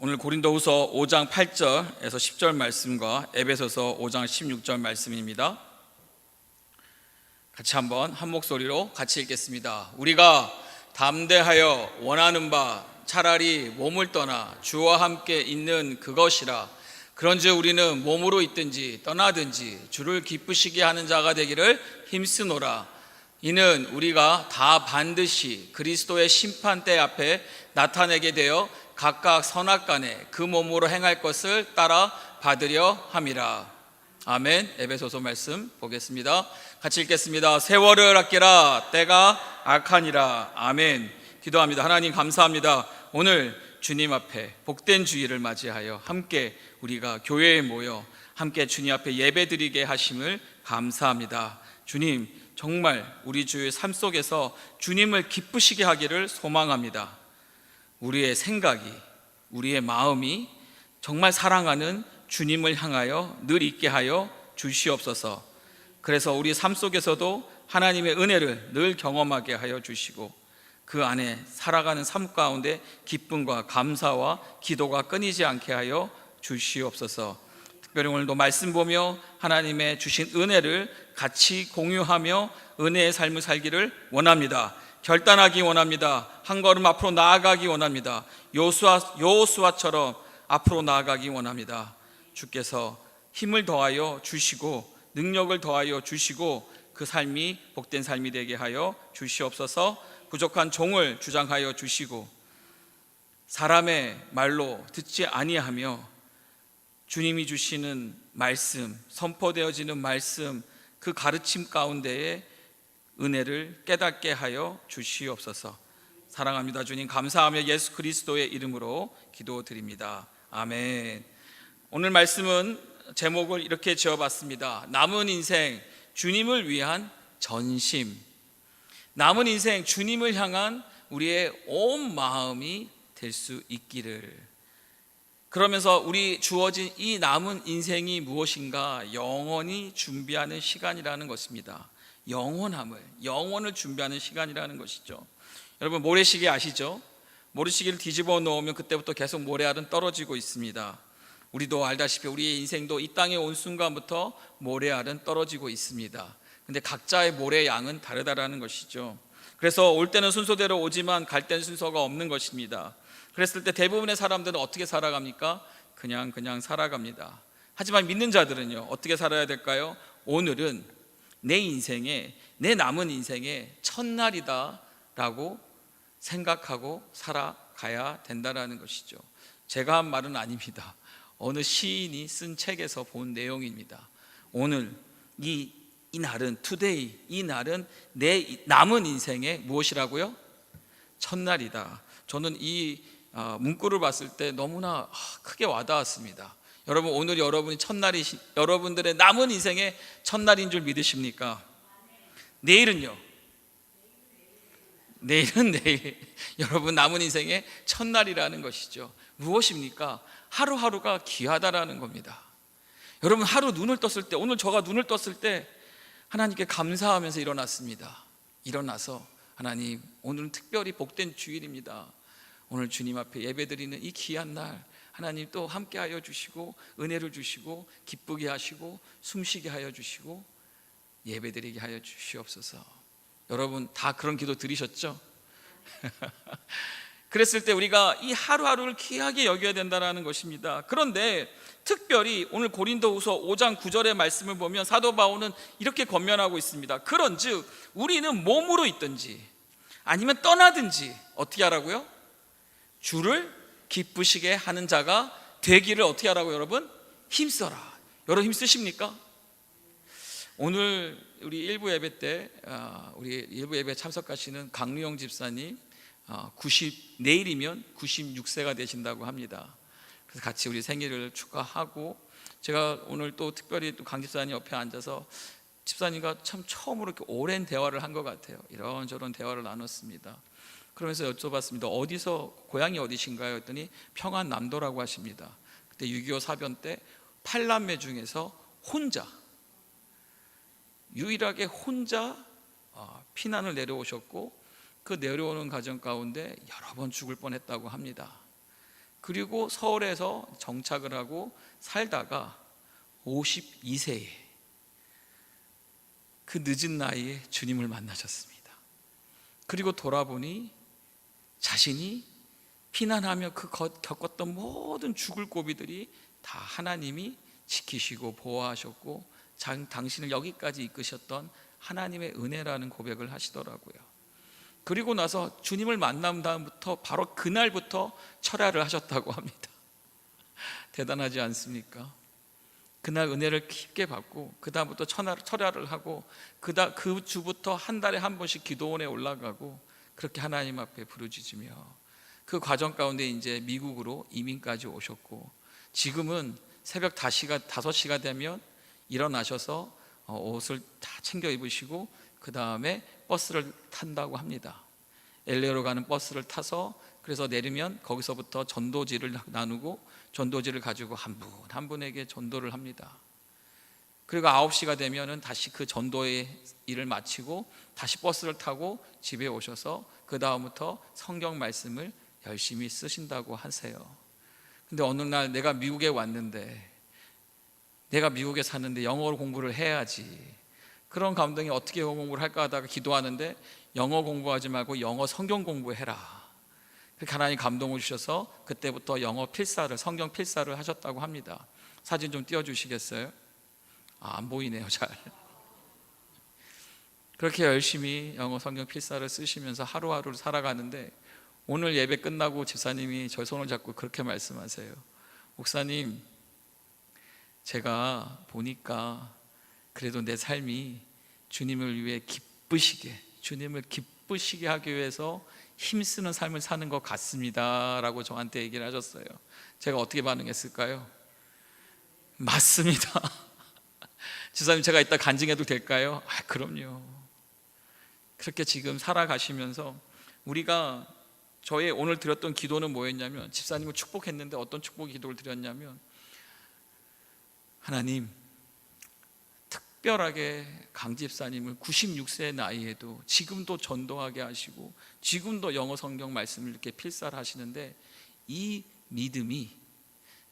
오늘 고린도후서 5장 8절에서 10절 말씀과 에베소서 5장 16절 말씀입니다. 같이 한번 한 목소리로 같이 읽겠습니다. 우리가 담대하여 원하는 바 차라리 몸을 떠나 주와 함께 있는 그것이라. 그런즉 우리는 몸으로 있든지 떠나든지 주를 기쁘시게 하는 자가 되기를 힘쓰노라. 이는 우리가 다 반드시 그리스도의 심판대 앞에 나타내게 되어 각각 선악간에 그 몸으로 행할 것을 따라 받으려 함이라. 아멘. 에베소서 말씀 보겠습니다. 같이 읽겠습니다. 세월을 아끼라 때가 악하니라. 아멘. 기도합니다. 하나님 감사합니다. 오늘 주님 앞에 복된 주일을 맞이하여 함께 우리가 교회에 모여 함께 주님 앞에 예배드리게 하심을 감사합니다. 주님, 정말 우리 주의 삶 속에서 주님을 기쁘시게 하기를 소망합니다. 우리의 생각이, 우리의 마음이 정말 사랑하는 주님을 향하여 늘 있게 하여 주시옵소서. 그래서 우리 삶 속에서도 하나님의 은혜를 늘 경험하게 하여 주시고 그 안에 살아가는 삶 가운데 기쁨과 감사와 기도가 끊이지 않게 하여 주시옵소서. 특별히 오늘도 말씀 보며 하나님의 주신 은혜를 같이 공유하며 은혜의 삶을 살기를 원합니다. 결단하기 원합니다. 한 걸음 앞으로 나아가기 원합니다. 여호수아처럼 앞으로 나아가기 원합니다. 주께서 힘을 더하여 주시고 능력을 더하여 주시고 그 삶이 복된 삶이 되게 하여 주시옵소서. 부족한 종을 주장하여 주시고 사람의 말로 듣지 아니하며 주님이 주시는 말씀, 선포되어지는 말씀, 그 가르침 가운데에 은혜를 깨닫게 하여 주시옵소서. 사랑합니다. 주님, 감사하며 예수 그리스도의 이름으로 기도드립니다. 아멘. 오늘 말씀은 제목을 이렇게 지어봤습니다. 남은 인생 주님을 위한 전심. 남은 인생 주님을 향한 우리의 온 마음이 될 수 있기를. 그러면서 우리 주어진 이 남은 인생이 무엇인가? 영원히 준비하는 시간이라는 것입니다. 영원을 준비하는 시간이라는 것이죠. 여러분, 모래시계 아시죠? 모래시계를 뒤집어 놓으면 그때부터 계속 모래알은 떨어지고 있습니다. 우리도 알다시피 우리의 인생도 이 땅에 온 순간부터 모래알은 떨어지고 있습니다. 근데 각자의 모래의 양은 다르다라는 것이죠. 그래서 올 때는 순서대로 오지만 갈 때는 순서가 없는 것입니다. 그랬을 때 대부분의 사람들은 어떻게 살아갑니까? 그냥 살아갑니다. 하지만 믿는 자들은요, 어떻게 살아야 될까요? 오늘은 내 인생에, 내 남은 인생의 첫날이다 라고 생각하고 살아가야 된다는 것이죠. 제가 한 말은 아닙니다. 어느 시인이 쓴 책에서 본 내용입니다. 오늘 이 날은, 투데이, 이 날은 내 남은 인생의 무엇이라고요? 첫날이다. 저는 이 문구를 봤을 때 너무나 크게 와닿았습니다. 여러분, 오늘 여러분이 여러분들의 남은 인생의 첫날인 줄 믿으십니까? 내일은요? 내일은 내일. 여러분, 남은 인생의 첫날이라는 것이죠. 무엇입니까? 하루하루가 귀하다라는 겁니다. 여러분, 하루 눈을 떴을 때, 오늘 저가 눈을 떴을 때 하나님께 감사하면서 일어났습니다. 일어나서 하나님, 오늘은 특별히 복된 주일입니다. 오늘 주님 앞에 예배드리는 이 귀한 날 하나님 또 함께하여 주시고 은혜를 주시고 기쁘게 하시고 숨쉬게 하여 주시고 예배드리게 하여 주시옵소서. 여러분, 다 그런 기도 드리셨죠? 그랬을 때 우리가 이 하루하루를 귀하게 여겨야 된다는 것입니다. 그런데 특별히 오늘 고린도후서 5장 9절의 말씀을 보면 사도 바울은 이렇게 권면하고 있습니다. 그런즉 우리는 몸으로 있든지 아니면 떠나든지 어떻게 하라고요? 주를 기쁘시게 하는 자가 되기를 어떻게 하라고? 여러분, 힘써라. 여러분, 힘쓰십니까? 오늘 우리 일부 예배 때 우리 일부 예배 참석하시는 강유영 집사님 내일이면 96세가 되신다고 합니다. 그래서 같이 우리 생일을 축하하고, 제가 오늘 또 특별히 또 강 집사님 옆에 앉아서 집사님과 참 처음으로 이렇게 오랜 대화를 한 것 같아요. 이런저런 대화를 나눴습니다. 그러면서 여쭤봤습니다. 고향이 어디신가요? 했더니 평안남도라고 하십니다. 그때 6.25 사변 때 8남매 중에서 유일하게 혼자 피난을 내려오셨고 그 내려오는 과정 가운데 여러 번 죽을 뻔했다고 합니다. 그리고 서울에서 정착을 하고 살다가 52세에 그 늦은 나이에 주님을 만나셨습니다. 그리고 돌아보니 자신이 피난하며 겪었던 모든 죽을 고비들이 다 하나님이 지키시고 보호하셨고 당신을 여기까지 이끄셨던 하나님의 은혜라는 고백을 하시더라고요. 그리고 나서 주님을 만난 다음부터 바로 그날부터 철야를 하셨다고 합니다. 대단하지 않습니까? 그날 은혜를 깊게 받고 그 다음부터 철야를 하고 그 주부터 한 달에 한 번씩 기도원에 올라가고 그렇게 하나님 앞에 부르짖으며 그 과정 가운데 이제 미국으로 이민까지 오셨고 지금은 새벽 5시가 되면 일어나셔서 옷을 다 챙겨 입으시고 그 다음에 버스를 탄다고 합니다. LA로 가는 버스를 타서 그래서 내리면 거기서부터 전도지를 나누고 전도지를 가지고 한 분 한 분에게 전도를 합니다. 그리고 9시가 되면은 다시 그 전도의 일을 마치고 다시 버스를 타고 집에 오셔서 그 다음부터 성경 말씀을 열심히 쓰신다고 하세요. 근데 어느 날 내가 미국에 왔는데 내가 미국에 사는데 영어 공부를 해야지, 그런 감동이 어떻게 영어 공부를 할까 하다가 기도하는데 영어 공부하지 말고 영어 성경 공부해라. 그렇게 하나님 감동을 주셔서 그때부터 영어 필사를, 성경 필사를 하셨다고 합니다. 사진 좀 띄워주시겠어요? 안 보이네요 잘. 그렇게 열심히 영어 성경 필사를 쓰시면서 하루하루를 살아가는데 오늘 예배 끝나고 집사님이 저 손을 잡고 그렇게 말씀하세요. 목사님, 제가 보니까 그래도 내 삶이 주님을 위해 주님을 기쁘시게 하기 위해서 힘쓰는 삶을 사는 것 같습니다 라고 저한테 얘기를 하셨어요. 제가 어떻게 반응했을까요? 맞습니다. 집사님, 제가 이따 간증해도 될까요? 그럼요. 그렇게 지금 살아가시면서 우리가 저의 오늘 드렸던 기도는 뭐였냐면, 집사님을 축복했는데 어떤 축복 기도를 드렸냐면, 하나님, 특별하게 강 집사님을 96세 나이에도 지금도 전도하게 하시고 지금도 영어 성경 말씀을 이렇게 필사를 하시는데 이 믿음이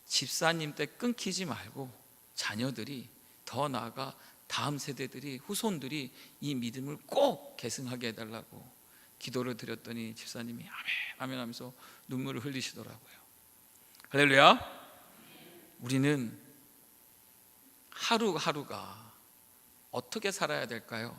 집사님 때 끊기지 말고 자녀들이, 더 나아가 다음 세대들이, 후손들이 이 믿음을 꼭 계승하게 해달라고 기도를 드렸더니 집사님이 아멘 아멘 하면서 눈물을 흘리시더라고요. 할렐루야. 우리는 하루하루가 어떻게 살아야 될까요?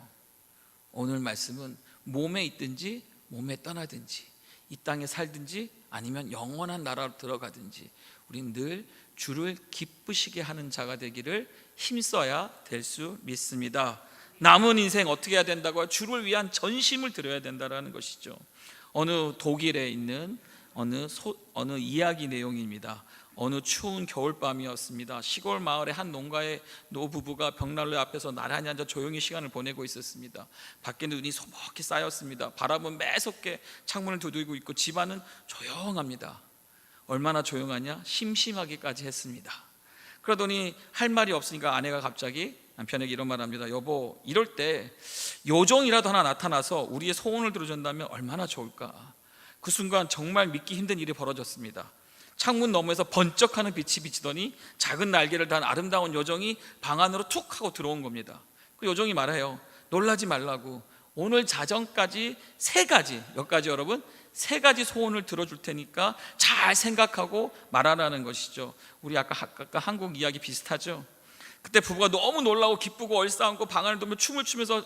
오늘 말씀은 몸에 있든지 몸에 떠나든지 이 땅에 살든지 아니면 영원한 나라로 들어가든지 우리는 늘 주를 기쁘시게 하는 자가 되기를 힘써야 될 수 믿습니다. 남은 인생 어떻게 해야 된다고요? 주를 위한 전심을 드려야 된다는 것이죠. 어느 독일에 있는 어느 이야기 내용입니다. 어느 추운 겨울밤이었습니다. 시골 마을의 한 농가의 노부부가 벽난로 앞에서 나란히 앉아 조용히 시간을 보내고 있었습니다. 밖에 눈이 소복히 쌓였습니다. 바람은 매섭게 창문을 두들기고 있고 집안은 조용합니다. 얼마나 조용하냐? 심심하기까지 했습니다. 그러더니 할 말이 없으니까 아내가 갑자기 남편에게 이런 말을 합니다. 여보, 이럴 때 요정이라도 하나 나타나서 우리의 소원을 들어준다면 얼마나 좋을까. 그 순간 정말 믿기 힘든 일이 벌어졌습니다. 창문 너머에서 번쩍하는 빛이 비치더니 작은 날개를 단 아름다운 요정이 방 안으로 툭 하고 들어온 겁니다. 그 요정이 말해요. 놀라지 말라고. 오늘 자정까지 몇 가지 여러분? 3가지 소원을 들어줄 테니까 잘 생각하고 말하라는 것이죠. 우리 아까 한국 이야기 비슷하죠. 그때 부부가 너무 놀라고 기쁘고 얼싸안고 방 안을 돌며 춤을 추면서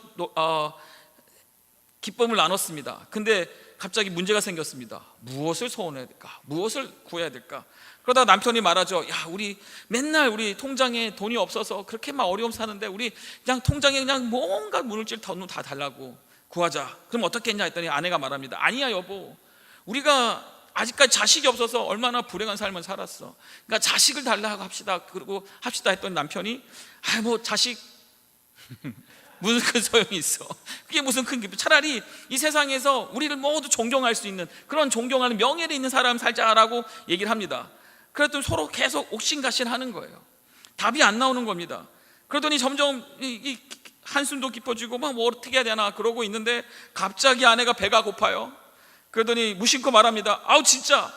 기쁨을 나눴습니다. 근데 갑자기 문제가 생겼습니다. 무엇을 소원해야 될까? 무엇을 구해야 될까? 그러다가 남편이 말하죠. 야, 우리 맨날 우리 통장에 돈이 없어서 그렇게 막 어려움 사는데 우리 그냥 통장에 그냥 뭔가 물질 돈 다 달라고 구하자. 그럼 어떻게 했냐 했더니 아내가 말합니다. 아니야 여보, 우리가 아직까지 자식이 없어서 얼마나 불행한 삶을 살았어. 그러니까 자식을 달라고 합시다. 그리고 합시다 했더니 남편이 뭐 자식 무슨 큰 소용이 있어. 그게 무슨 큰 기쁨. 차라리 이 세상에서 우리를 모두 존경할 수 있는 그런 존경하는 명예를 있는 사람 살자라고 얘기를 합니다. 그랬더니 서로 계속 옥신각신하는 거예요. 답이 안 나오는 겁니다. 그러더니 점점 이 한숨도 깊어지고 막 뭐 어떻게 해야 되나 그러고 있는데 갑자기 아내가 배가 고파요. 그러더니 무심코 말합니다. 아우 진짜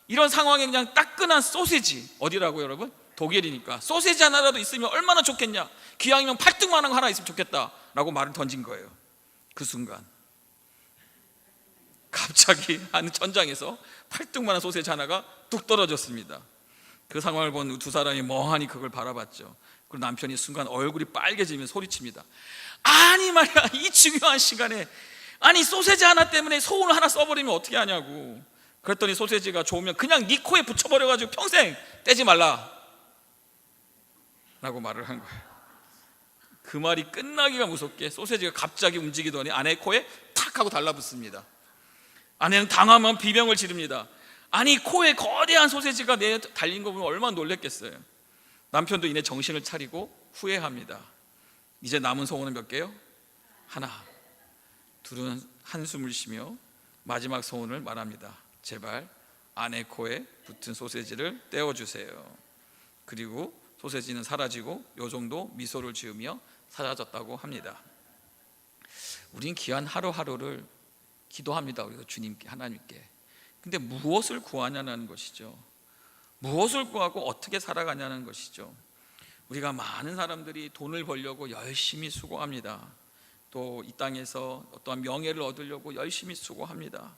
이런 상황에 그냥 따끈한 소세지, 어디라고요 여러분? 독일이니까 소세지 하나라도 있으면 얼마나 좋겠냐, 기왕이면 팔뚝만한 거 하나 있으면 좋겠다 라고 말을 던진 거예요. 그 순간 갑자기 한 천장에서 팔뚝만한 소세지 하나가 뚝 떨어졌습니다. 그 상황을 본 두 사람이 멍하니 그걸 바라봤죠. 그리고 남편이 순간 얼굴이 빨개지며 소리칩니다. 아니 말이야, 이 중요한 시간에 아니 소세지 하나 때문에 소운을 하나 써버리면 어떻게 하냐고. 그랬더니 소세지가 좋으면 그냥 네 코에 붙여버려가지고 평생 떼지 말라 라고 말을 한 거예요. 그 말이 끝나기가 무섭게 소세지가 갑자기 움직이더니 아내 코에 탁 하고 달라붙습니다. 아내는 당하면 비명을 지릅니다. 아니 코에 거대한 소세지가 내 달린 거 보면 얼마나 놀랬겠어요. 남편도 이내 정신을 차리고 후회합니다. 이제 남은 소원은 몇 개요? 하나. 둘은 한숨을 쉬며 마지막 소원을 말합니다. 제발 아내 코에 붙은 소세지를 떼어주세요. 그리고 소세지는 사라지고 요 정도 미소를 지으며 사라졌다고 합니다. 우린 귀한 하루하루를 기도합니다. 우리가 주님께, 하나님께. 근데 무엇을 구하냐는 것이죠. 무엇을 구하고 어떻게 살아가냐는 것이죠. 우리가 많은 사람들이 돈을 벌려고 열심히 수고합니다. 또 이 땅에서 어떠한 명예를 얻으려고 열심히 수고합니다.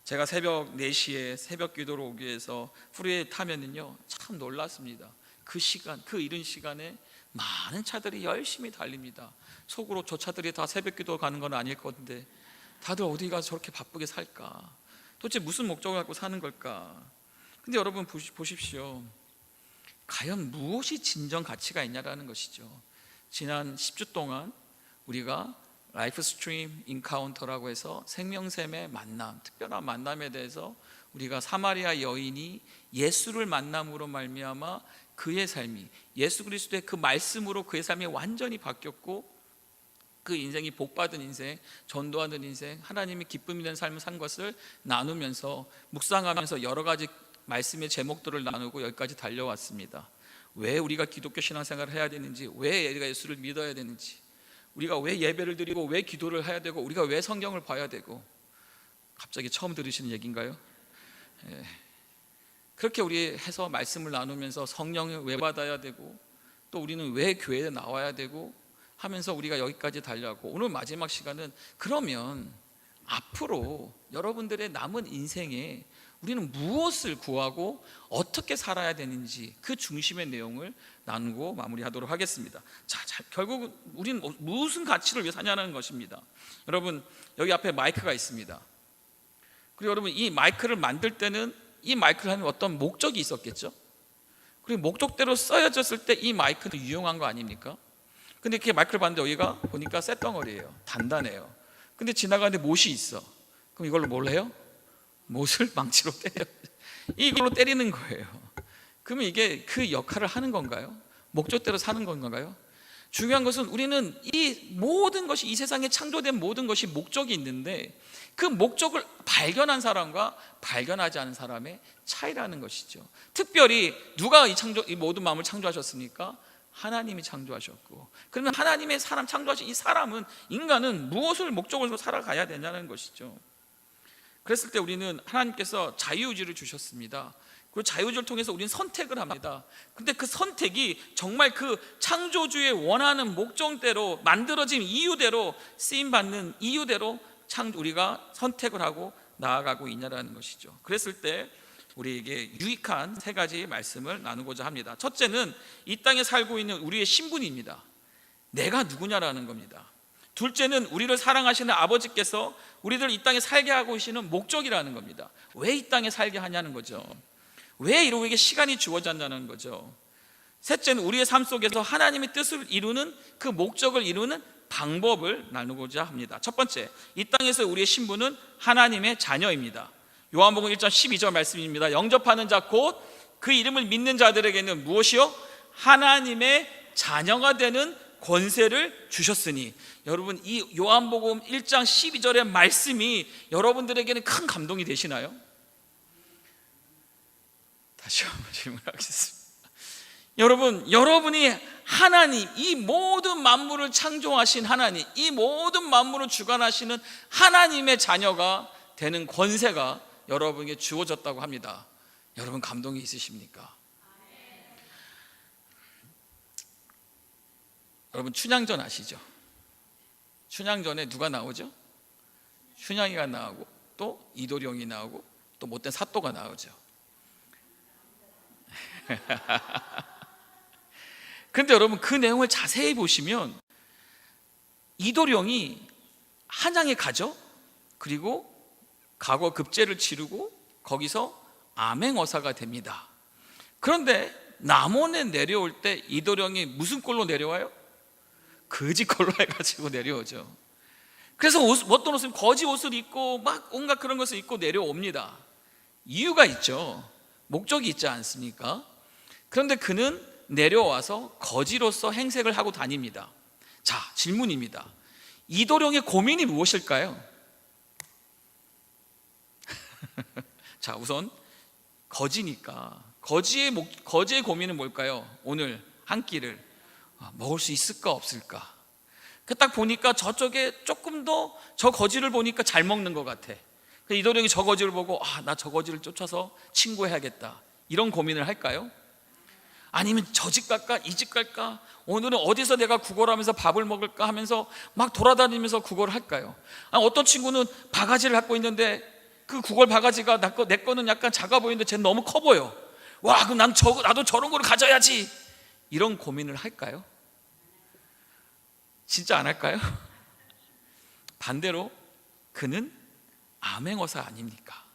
제가 새벽 4시에 새벽 기도로 오기 위해서 프리웨이 타면은요 참 놀랐습니다. 그 시간, 그 이른 시간에 많은 차들이 열심히 달립니다. 속으로 저 차들이 다 새벽 기도 가는 건 아닐 건데 다들 어디 가서 저렇게 바쁘게 살까? 도대체 무슨 목적을 갖고 사는 걸까? 근데 여러분 보십시오. 과연 무엇이 진정 가치가 있냐라는 것이죠. 지난 10주 동안 우리가 라이프 스트림 인카운터라고 해서 생명샘의 만남, 특별한 만남에 대해서 우리가 사마리아 여인이 예수를 만남으로 말미암아 그의 삶이, 예수 그리스도의 그 말씀으로 그의 삶이 완전히 바뀌었고 그 인생이 복받은 인생, 전도하는 인생, 하나님이 기쁨이 되는 삶을 산 것을 나누면서 묵상하면서 여러 가지 말씀의 제목들을 나누고 여기까지 달려왔습니다. 왜 우리가 기독교 신앙생활을 해야 되는지, 왜 우리가 예수를 믿어야 되는지, 우리가 왜 예배를 드리고 왜 기도를 해야 되고 우리가 왜 성경을 봐야 되고. 갑자기 처음 들으시는 얘기인가요? 그렇게 우리 해서 말씀을 나누면서 성령을 왜 받아야 되고 또 우리는 왜 교회에 나와야 되고 하면서 우리가 여기까지 달려왔고, 오늘 마지막 시간은 그러면 앞으로 여러분들의 남은 인생에 우리는 무엇을 구하고 어떻게 살아야 되는지 그 중심의 내용을 나누고 마무리하도록 하겠습니다. 자, 결국 우리는 무슨 가치를 위해 사냐는 것입니다. 여러분 여기 앞에 마이크가 있습니다. 그리고 여러분 이 마이크를 만들 때는 이 마이크를 하는 어떤 목적이 있었겠죠. 그리고 목적대로 써여졌을 때 이 마이크는 유용한 거 아닙니까? 근데 이렇게 마이크를 봤는데 여기가 보니까 쇳덩어리예요. 단단해요. 근데 지나가는데 못이 있어. 그럼 이걸로 뭘 해요? 못을 망치로 때려. 이걸로 때리는 거예요. 그러면 이게 그 역할을 하는 건가요? 목적대로 사는 건가요? 중요한 것은 우리는 이 모든 것이, 이 세상에 창조된 모든 것이 목적이 있는데 그 목적을 발견한 사람과 발견하지 않은 사람의 차이라는 것이죠. 특별히 누가 이 모든 마음을 창조하셨습니까? 하나님이 창조하셨고, 그러면 하나님의 사람 창조하신 이 사람은, 인간은 무엇을 목적으로 살아가야 되냐는 것이죠. 그랬을 때 우리는 하나님께서 자유의지를 주셨습니다. 그리고 자유의지를 통해서 우리는 선택을 합니다. 근데 그 선택이 정말 그 창조주의 원하는 목적대로 만들어진 이유대로 쓰임받는 이유대로 우리가 선택을 하고 나아가고 있냐라는 것이죠. 그랬을 때 우리에게 유익한 3가지 말씀을 나누고자 합니다. 첫째는 이 땅에 살고 있는 우리의 신분입니다. 내가 누구냐라는 겁니다. 둘째는 우리를 사랑하시는 아버지께서 우리를 이 땅에 살게 하고 계시는 목적이라는 겁니다. 왜 이 땅에 살게 하냐는 거죠. 왜 우리에게 시간이 주어졌냐는 거죠. 셋째는 우리의 삶 속에서 하나님의 뜻을 이루는 그 목적을 이루는 방법을 나누고자 합니다. 첫 번째, 이 땅에서 우리의 신분은 하나님의 자녀입니다. 요한복음 1장 12절 말씀입니다. 영접하는 자 곧 그 이름을 믿는 자들에게는 무엇이요? 하나님의 자녀가 되는 권세를 주셨으니. 여러분 이 요한복음 1장 12절의 말씀이 여러분들에게는 큰 감동이 되시나요? 다시 한번 질문하겠습니다. 여러분이 하나님, 이 모든 만물을 창조하신 하나님, 이 모든 만물을 주관하시는 하나님의 자녀가 되는 권세가 여러분에게 주어졌다고 합니다. 여러분 감동이 있으십니까? 여러분 춘향전 아시죠? 춘향전에 누가 나오죠? 춘향이가 나오고 또 이도령이 나오고 또 못된 사또가 나오죠. 그런데 여러분 그 내용을 자세히 보시면 이도령이 한양에 가죠. 그리고 과거 급제를 치르고 거기서 암행어사가 됩니다. 그런데 남원에 내려올 때 이도령이 무슨 꼴로 내려와요? 거지 꼴로 해가지고 내려오죠. 그래서 어떤 옷은 거지 옷을 입고 막 온갖 그런 것을 입고 내려옵니다. 이유가 있죠. 목적이 있지 않습니까? 그런데 그는 내려와서 거지로서 행색을 하고 다닙니다. 자, 질문입니다. 이도령의 고민이 무엇일까요? 자, 우선 거지니까 거지의 고민은 뭘까요? 오늘 한 끼를 먹을 수 있을까 없을까? 딱 보니까 저쪽에 조금 더 저 거지를 보니까 잘 먹는 것 같아. 이도령이 저 거지를 보고 나 저 거지를 쫓아서 친구해야겠다, 이런 고민을 할까요? 아니면 저 집 갈까 이 집 갈까, 오늘은 어디서 내가 구걸을 하면서 밥을 먹을까 하면서 막 돌아다니면서 구걸을 할까요? 어떤 친구는 바가지를 갖고 있는데 그 구걸 바가지가 내 거는 약간 작아 보이는데 쟤는 너무 커 보여. 와, 그럼 나도 저런 거를 가져야지, 이런 고민을 할까요? 진짜 안 할까요? 반대로 그는 암행어사 아닙니까?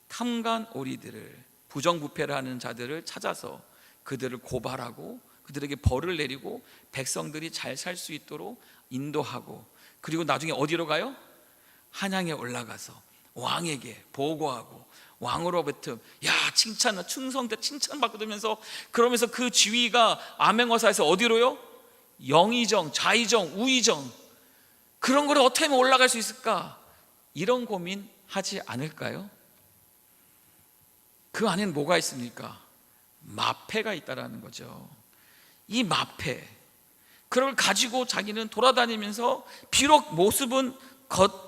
탐관 오리들을, 부정부패를 하는 자들을 찾아서 그들을 고발하고 그들에게 벌을 내리고 백성들이 잘 살 수 있도록 인도하고, 그리고 나중에 어디로 가요? 한양에 올라가서 왕에게 보고하고 왕으로부터 칭찬, 충성대 칭찬받으면서, 그러면서 그 지위가 암행어사에서 어디로요? 영의정, 좌의정, 우의정, 그런 거를 어떻게 하면 올라갈 수 있을까? 이런 고민 하지 않을까요? 그 안에는 뭐가 있습니까? 마패가 있다라는 거죠. 이 마패, 그걸 가지고 자기는 돌아다니면서 비록 모습은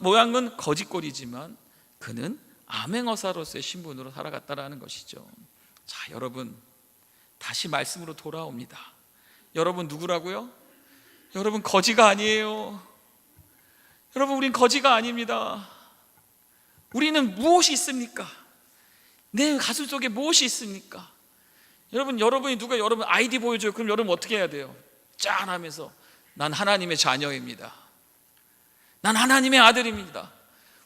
모양은 거짓골이지만 그는 암행어사로서의 신분으로 살아갔다라는 것이죠. 자, 여러분 다시 말씀으로 돌아옵니다. 여러분 누구라고요? 여러분 거지가 아니에요. 여러분 우린 거지가 아닙니다. 우리는 무엇이 있습니까? 내 가슴 속에 무엇이 있습니까? 여러분이 누가 여러분 아이디 보여줘요. 그럼 여러분 어떻게 해야 돼요? 짠 하면서 난 하나님의 자녀입니다, 난 하나님의 아들입니다,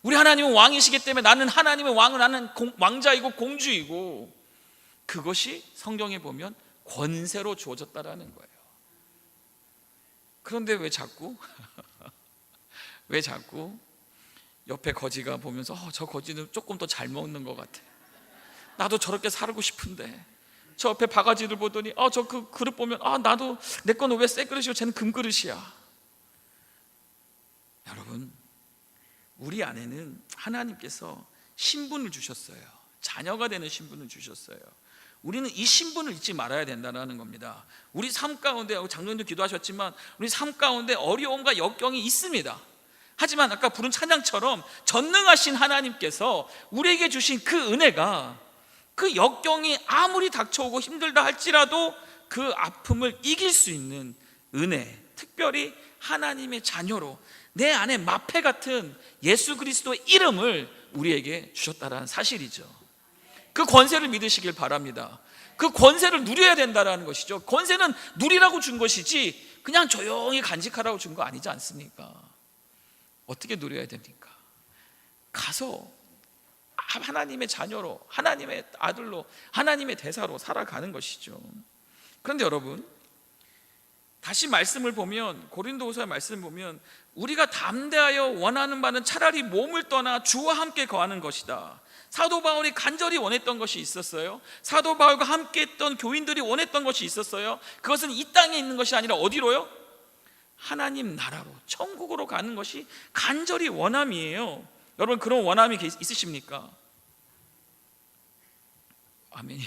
우리 하나님은 왕이시기 때문에 나는 하나님의 왕은, 나는 왕자이고 공주이고, 그것이 성경에 보면 권세로 주어졌다라는 거예요. 그런데 왜 자꾸 옆에 거지가 보면서 저 거지는 조금 더 잘 먹는 것 같아, 나도 저렇게 살고 싶은데, 저 옆에 바가지를 보더니 저 그 그릇 보면 나도, 내 거는 왜 새 그릇이고 쟤는 금그릇이야. 여러분, 우리 안에는 하나님께서 신분을 주셨어요. 자녀가 되는 신분을 주셨어요. 우리는 이 신분을 잊지 말아야 된다는 겁니다. 우리 삶 가운데, 장로님도 기도하셨지만 우리 삶 가운데 어려움과 역경이 있습니다. 하지만 아까 부른 찬양처럼 전능하신 하나님께서 우리에게 주신 그 은혜가, 그 역경이 아무리 닥쳐오고 힘들다 할지라도 그 아픔을 이길 수 있는 은혜, 특별히 하나님의 자녀로 내 안에 마패 같은 예수 그리스도의 이름을 우리에게 주셨다는 사실이죠. 그 권세를 믿으시길 바랍니다. 그 권세를 누려야 된다는 것이죠. 권세는 누리라고 준 것이지 그냥 조용히 간직하라고 준 거 아니지 않습니까? 어떻게 누려야 됩니까? 가서 하나님의 자녀로, 하나님의 아들로, 하나님의 대사로 살아가는 것이죠. 그런데 여러분, 다시 말씀을 보면, 고린도후서의 말씀을 보면 우리가 담대하여 원하는 바는 차라리 몸을 떠나 주와 함께 거하는 것이다. 사도 바울이 간절히 원했던 것이 있었어요. 사도 바울과 함께 했던 교인들이 원했던 것이 있었어요. 그것은 이 땅에 있는 것이 아니라 어디로요? 하나님 나라로, 천국으로 가는 것이 간절히 원함이에요. 여러분, 그런 원함이 있으십니까? 아멘.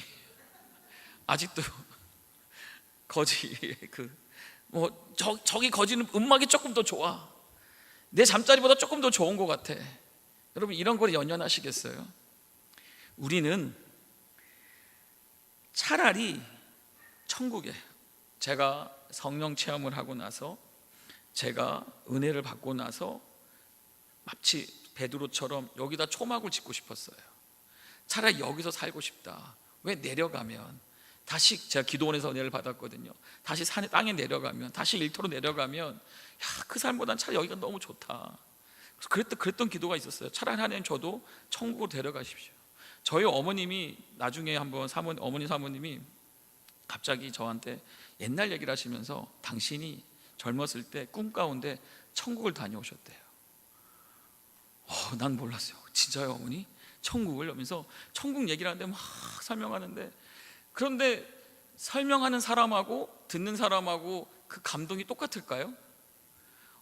아직도 거지 저기 거지는 음악이 조금 더 좋아, 내 잠자리보다 조금 더 좋은 것 같아. 여러분, 이런 걸 연연하시겠어요? 우리는 차라리 천국에 제가 성령 체험을 하고 나서, 제가 은혜를 받고 나서 마치 베드로처럼 여기다 초막을 짓고 싶었어요. 차라리 여기서 살고 싶다. 왜? 내려가면 다시, 제가 기도원에서 은혜를 받았거든요. 다시 땅에 내려가면, 다시 일터로 내려가면, 야, 그 삶보단 차라리 여기가 너무 좋다. 그랬던 기도가 있었어요. 차라리 하나님 저도 천국으로 데려가십시오. 저희 어머님이 나중에 한번 어머니 사모님이 갑자기 저한테 옛날 얘기를 하시면서 당신이 젊었을 때 꿈 가운데 천국을 다녀오셨대요. 난 몰랐어요. 진짜요 어머니? 천국을? 하면서 천국 얘기를 하는데 막 설명하는데, 그런데 설명하는 사람하고 듣는 사람하고 그 감동이 똑같을까요?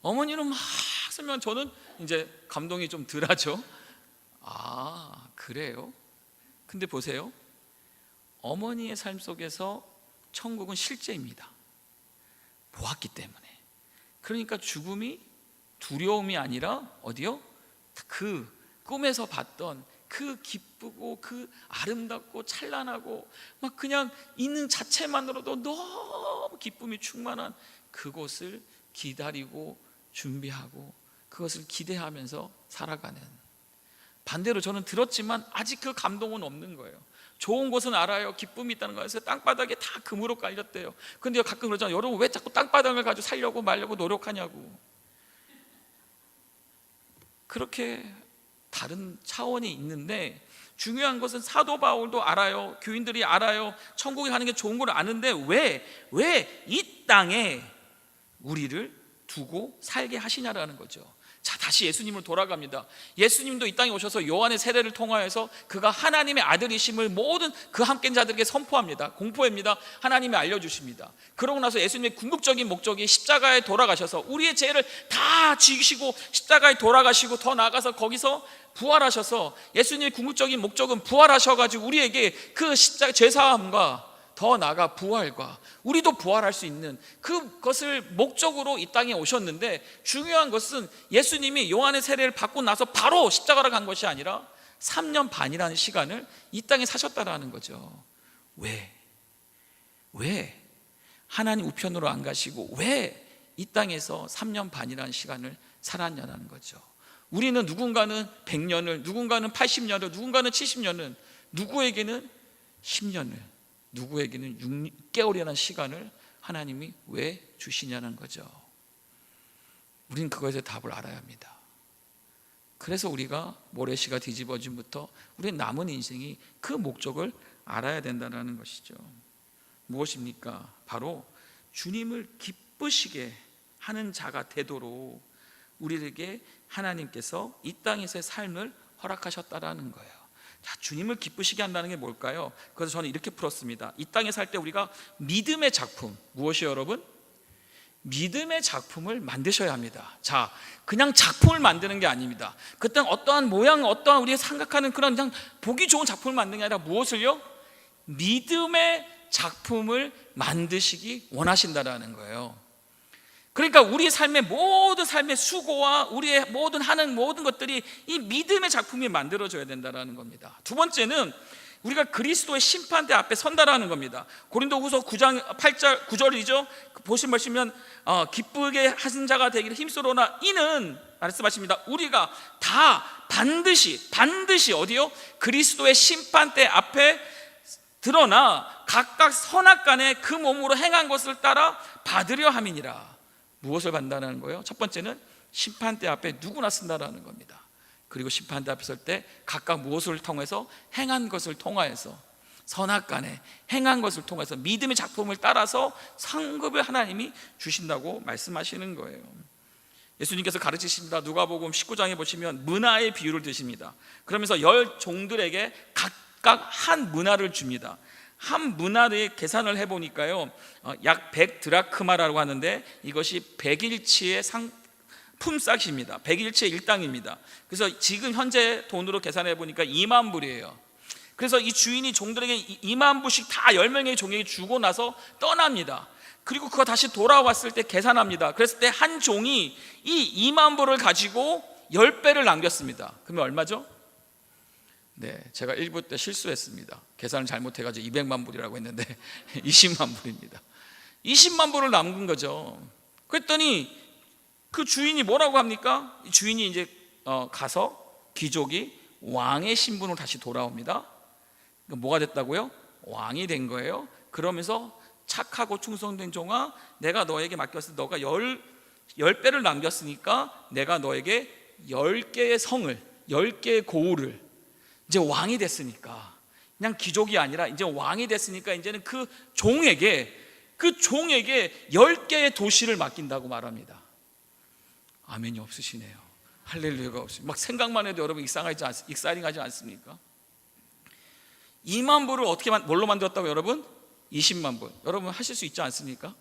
어머니는 막 설명, 저는 이제 감동이 좀 덜하죠. 아, 그래요? 근데 보세요, 어머니의 삶 속에서 천국은 실제입니다. 보았기 때문에. 그러니까 죽음이 두려움이 아니라 어디요? 그 꿈에서 봤던 그 기쁘고 그 아름답고 찬란하고 막 그냥 있는 자체만으로도 너무 기쁨이 충만한 그곳을 기다리고 준비하고 그것을 기대하면서 살아가는. 반대로 저는 들었지만 아직 그 감동은 없는 거예요. 좋은 곳은 알아요. 기쁨이 있다는 거에서 땅바닥에 다 금으로 깔렸대요. 근데 가끔 그러잖아요. 여러분 왜 자꾸 땅바닥을 가지고 살려고 말려고 노력하냐고. 그렇게 다른 차원이 있는데, 중요한 것은 사도 바울도 알아요. 교인들이 알아요. 천국에 가는 게 좋은 걸 아는데 왜 이 땅에 우리를 두고 살게 하시냐라는 거죠. 자, 다시 예수님으로 돌아갑니다. 예수님도 이 땅에 오셔서 요한의 세례를 통하여서 그가 하나님의 아들이심을 모든 그 함께 자들에게 선포합니다. 공포합니다. 하나님이 알려주십니다. 그러고 나서 예수님의 궁극적인 목적이 십자가에 돌아가셔서 우리의 죄를 다 지시고 십자가에 돌아가시고, 더 나아가서 거기서 부활하셔서, 예수님의 궁극적인 목적은 부활하셔가지고 우리에게 그 십자가 죄사함과 더 나아가 부활과, 우리도 부활할 수 있는 그것을 목적으로 이 땅에 오셨는데, 중요한 것은 예수님이 요한의 세례를 받고 나서 바로 십자가로 간 것이 아니라 3년 반이라는 시간을 이 땅에 사셨다라는 거죠. 왜 하나님 우편으로 안 가시고 왜 이 땅에서 3년 반이라는 시간을 살았냐는 거죠. 우리는 누군가는 100년을, 누군가는 80년을, 누군가는 70년을, 누구에게는 10년을, 누구에게는 6개월이라는 시간을 하나님이 왜 주시냐는 거죠. 우리는 그것에 답을 알아야 합니다. 그래서 우리가 모래시가 뒤집어짐부터 우리의 남은 인생이 그 목적을 알아야 된다는 것이죠. 무엇입니까? 바로 주님을 기쁘시게 하는 자가 되도록 우리에게 하나님께서 이 땅에서의 삶을 허락하셨다라는 거예요. 자, 주님을 기쁘시게 한다는 게 뭘까요? 그래서 저는 이렇게 풀었습니다. 이 땅에 살 때 우리가 믿음의 작품, 무엇이요 여러분? 믿음의 작품을 만드셔야 합니다. 자, 그냥 작품을 만드는 게 아닙니다. 그때 어떠한 모양, 어떠한 우리가 생각하는 그런 그냥 보기 좋은 작품을 만드는 게 아니라 무엇을요? 믿음의 작품을 만드시기 원하신다라는 거예요. 그러니까 우리 삶의 모든 삶의 수고와 우리의 모든 하는 모든 것들이 이 믿음의 작품이 만들어져야 된다는 겁니다. 두 번째는 우리가 그리스도의 심판대 앞에 선다라는 겁니다. 고린도후서 9장 8절 9절이죠. 보시면 기쁘게 하신 자가 되기를 힘쓰로나 이는 말씀하십니다. 우리가 다 반드시 어디요? 그리스도의 심판대 앞에 드러나 각각 선악간에 그 몸으로 행한 것을 따라 받으려 함이니라. 무엇을 받는다는 거예요? 첫 번째는 심판대 앞에 누구나 쓴다라는 겁니다. 그리고 심판대 앞에 설 때 각각 무엇을 통해서? 행한 것을 통하여서, 선악간에 행한 것을 통해서 믿음의 작품을 따라서 상급을 하나님이 주신다고 말씀하시는 거예요. 예수님께서 가르치십니다. 누가복음 19장에 보시면 문화의 비유를 드십니다. 그러면서 10 종들에게 각각 한 문화를 줍니다. 한 문화의 계산을 해보니까요, 약 100드라크마라고 하는데 이것이 100일치의 품삯입니다. 100일치의 일당입니다. 그래서 지금 현재 돈으로 계산해 보니까 2만 불이에요. 그래서 이 주인이 종들에게 2만 불씩 다 10명의 종에게 주고 나서 떠납니다. 그리고 그거 다시 돌아왔을 때 계산합니다. 그랬을 때 한 종이 이 2만 불을 가지고 10배를 남겼습니다. 그러면 얼마죠? 네, 제가 1부 때 실수했습니다. 계산을 잘못해가지고 200만 불이라고 했는데 20만 불입니다. 20만 불을 남긴 거죠. 그랬더니 그 주인이 뭐라고 합니까? 주인이 이제 가서 귀족이 왕의 신분으로 다시 돌아옵니다. 뭐가 됐다고요? 왕이 된 거예요. 그러면서 착하고 충성된 종아, 내가 너에게 맡겼을 때 너가 10배를 남겼으니까 내가 너에게 10개의 성을, 10개의 고을을, 이제 왕이 됐으니까 그냥 귀족이 아니라 이제 왕이 됐으니까 이제는 그 종에게 10개의 도시를 맡긴다고 말합니다. 아멘이 없으시네요. 할렐루야가 없으시네요. 막 생각만 해도 여러분 익사이팅하지 않습니까? 2만 불을 어떻게 뭘로 만들었다고 여러분? 20만 불. 여러분 하실 수 있지 않습니까?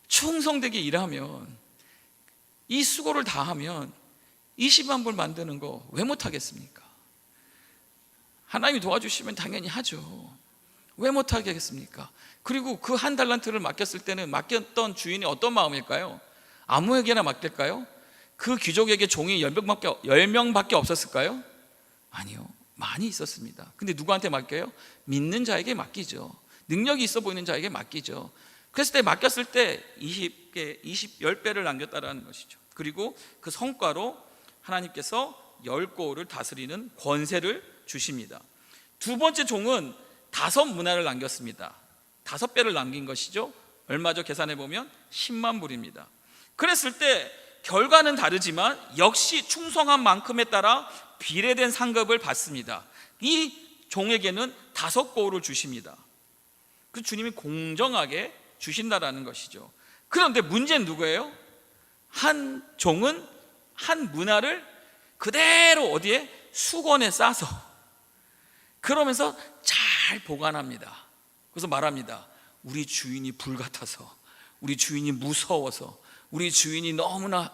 충성되게 일하면, 이 수고를 다하면 20만 불 만드는 거 왜 못하겠습니까? 하나님이 도와주시면 당연히 하죠. 왜 못하겠습니까? 그리고 그 한 달란트를 맡겼을 때는 맡겼던 주인이 어떤 마음일까요? 아무에게나 맡길까요? 그 귀족에게 종이 10명밖에 없었을까요? 아니요, 많이 있었습니다. 근데 누구한테 맡겨요? 믿는 자에게 맡기죠. 능력이 있어 보이는 자에게 맡기죠. 그랬을 때 맡겼을 때 10배를 남겼다라는 것이죠. 그리고 그 성과로 하나님께서 10고을을 다스리는 권세를 주십니다. 두 번째 종은 5문화를 남겼습니다. 5배를 남긴 것이죠. 얼마죠? 계산해 보면 10만 불입니다. 그랬을 때 결과는 다르지만 역시 충성한 만큼에 따라 비례된 상급을 받습니다. 이 종에게는 5고을을 주십니다. 그 주님이 공정하게 주신다라는 것이죠. 그런데 문제는 누구예요? 한 종은 한 문화를 그대로 어디에? 수건에 싸서, 그러면서 잘 보관합니다. 그래서 말합니다. 우리 주인이 불같아서, 우리 주인이 무서워서, 우리 주인이 너무나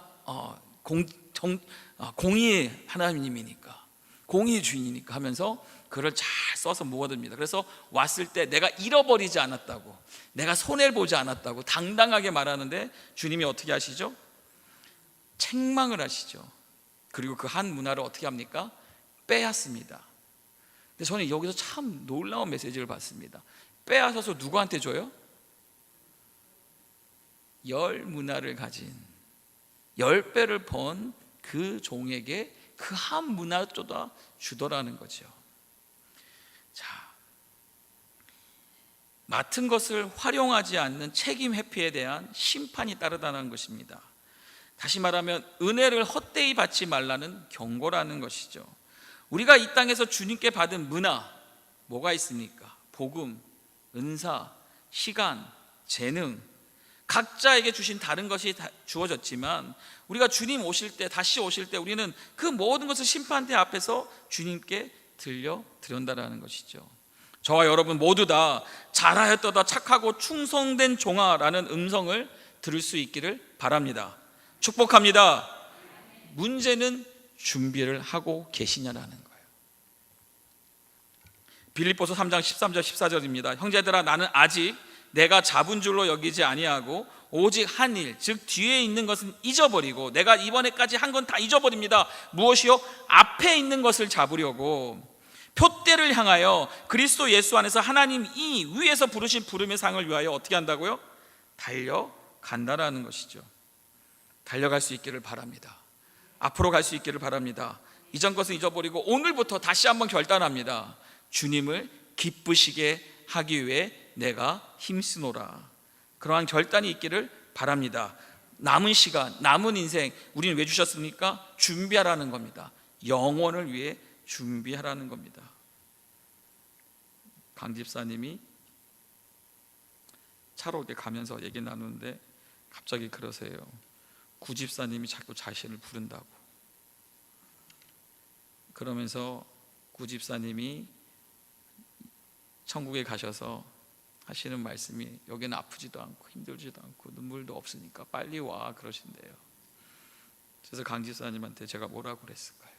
공의의 하나님이니까, 공의의 주인이니까 하면서 그걸 잘 써서 모아둡니다. 그래서 왔을 때 내가 잃어버리지 않았다고, 내가 손해를 보지 않았다고 당당하게 말하는데 주님이 어떻게 하시죠? 책망을 하시죠. 그리고 그 한 문화를 어떻게 합니까? 빼앗습니다. 근데 저는 여기서 참 놀라운 메시지를 받습니다. 빼앗아서 누구한테 줘요? 10문화를 가진, 10배를 번 그 종에게 그 한 문화조차 주더라는 거죠. 자, 맡은 것을 활용하지 않는 책임 회피에 대한 심판이 따르다는 것입니다. 다시 말하면 은혜를 헛되이 받지 말라는 경고라는 것이죠. 우리가 이 땅에서 주님께 받은 문화 뭐가 있습니까? 복음, 은사, 시간, 재능, 각자에게 주신 다른 것이 주어졌지만 우리가 주님 오실 때, 다시 오실 때 우리는 그 모든 것을 심판대 앞에서 주님께 드린다라는 것이죠. 저와 여러분 모두 다 잘하였도다 착하고 충성된 종아라는 음성을 들을 수 있기를 바랍니다. 축복합니다. 문제는 준비를 하고 계시냐라는 거예요. 빌립보서 3장 13절 14절입니다. 형제들아, 나는 아직 내가 잡은 줄로 여기지 아니하고 오직 한 일, 즉 뒤에 있는 것은 잊어버리고, 내가 이번에까지 한 건 다 잊어버립니다. 무엇이요? 앞에 있는 것을 잡으려고 표대를 향하여 그리스도 예수 안에서 하나님 이 위에서 부르신 부름의 상을 위하여 어떻게 한다고요? 달려간다라는 것이죠. 달려갈 수 있기를 바랍니다. 앞으로 갈 수 있기를 바랍니다. 이전 것은 잊어버리고 오늘부터 다시 한번 결단합니다. 주님을 기쁘시게 하기 위해 내가 힘쓰노라. 그러한 결단이 있기를 바랍니다. 남은 시간, 남은 인생 우리는 왜 주셨습니까? 준비하라는 겁니다. 영혼을 위해 준비하라는 겁니다. 강 집사님이 차로 이렇게 가면서 얘기 나누는데 갑자기 그러세요. 구 집사님이 자꾸 자신을 부른다고. 그러면서 구 집사님이 천국에 가셔서 하시는 말씀이, 여기는 아프지도 않고 힘들지도 않고 눈물도 없으니까 빨리 와 그러신대요. 그래서 강 집사님한테 제가 뭐라고 그랬을까요?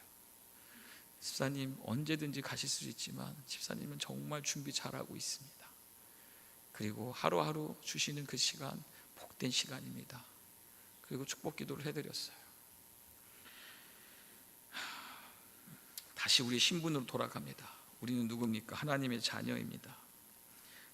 집사님, 언제든지 가실 수 있지만 집사님은 정말 준비 잘하고 있습니다. 그리고 하루하루 주시는 그 시간 복된 시간입니다. 그리고 축복 기도를 해드렸어요. 다시 우리의 신분으로 돌아갑니다. 우리는 누굽니까? 하나님의 자녀입니다.